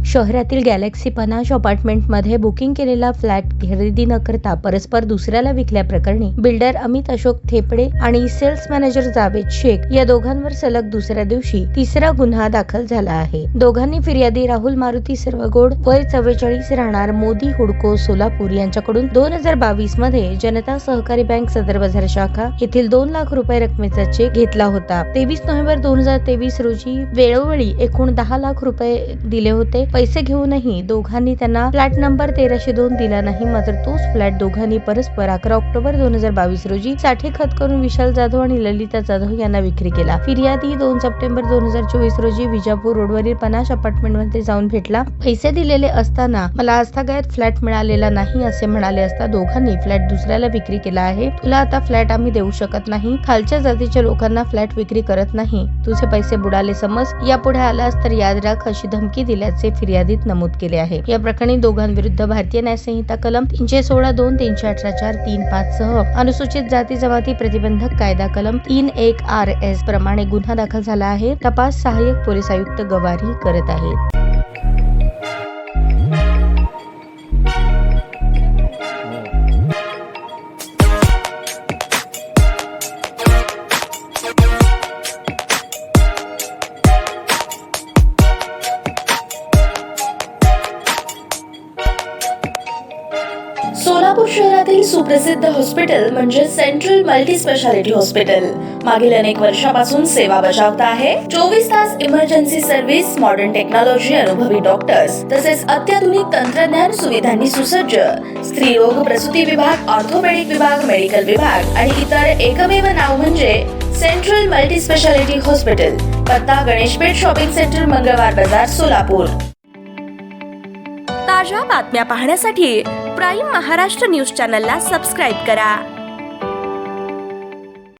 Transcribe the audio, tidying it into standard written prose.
शहरातील Galaxy panache अपार्टमेंटमध्ये booking केलेला फ्लॅट खरेदी न करता परस्पर दुसऱ्याला विकल्याप्रकरणी बिल्डर अमित अशोक थेपडे आणि सेल्स मॅनेजर जावेद शेख या दोघांवर सलग दुसऱ्या दिवशी तिसरा गुन्हा दाखल झाला आहे। दोघांनी फिर्यादी राहुल मारुती सर्वगोड वय 44 राहणार मोदी हुडको सोलापूर यांच्याकडून 2022 मध्ये जनता सहकारी बँक सदर बाजार शाखा येथील 2 लाख रुपये रकमेचा चेक घेतला होता। 23 नोव्हेंबर 2023 रोजी वेळोवेळी एकूण 10 लाख रुपये दिले होते। पैसे घेऊनही दोघांनी त्यांना फ्लॅट नंबर 1302 दिला नाही। मात्र तोच फ्लॅट दोघांनी परस्पर 11 ऑक्टोबर 2022 रोजी साठे खत करून विशाल जाधव आणि ललिता जाधव यांना विक्री केला। फिर्यादी 2 सप्टेंबर 2024 रोजी विजापूर रोडवरील पनाश अपार्टमेंटमध्ये जाऊन भेटला। पैसे दिलेले असताना मला आस्थागायत फ्लॅट मिळालेला नाही असे म्हणाले असता दोघांनी फ्लॅट दुसऱ्याला विक्री केला आहे। तुला आता फ्लॅट आम्ही देऊ शकत नाही, खालच्या जातीच्या लोकांना फ्लॅट विक्री करत नाही, तुझे पैसे बुडाले समज, यापुढे आलास तर याद राख अशी धमकी दिल्याचे फिर्यादीत नमूद केले आहे। या प्रकरणी दोघांविरुद्ध भारतीय न्याय संहिता कलम 316(2), 318(4), 3(5) सह अनुसूचित जाती जमाती प्रतिबंधक कायदा कलम 3(1) RS प्रमाणे गुन्हा दाखल झाला आहे। तपास सहाय्यक पोलीस आयुक्त गवारी करत आहेत। सोलापूर शहरातील सुप्रसिद्ध हॉस्पिटल म्हणजे सेंट्रल मल्टी स्पेशालिटी हॉस्पिटल मागील अनेक वर्षापासून सेवा बजावत आहे। 24 तास इमर्जन्सी सर्व्हिस, मॉडर्न टेक्नॉलॉजी, अनुभवी डॉक्टर्स तसेच अत्याधुनिक तंत्रज्ञान सुविधांनी सुसज्ज स्त्रीरोग प्रसूती विभाग, ऑर्थोपेडिक विभाग, मेडिकल विभाग आणि इतर एकमेव नाव म्हणजे सेंट्रल मल्टी स्पेशालिटी हॉस्पिटल। पत्ता गणेशपेठ शॉपिंग सेंटर, मंगळवार बाजार, सोलापूर। ताज्या बातम्या पाहण्यासाठी प्राईम महाराष्ट्र न्यूज चॅनलला सबस्क्राईब करा।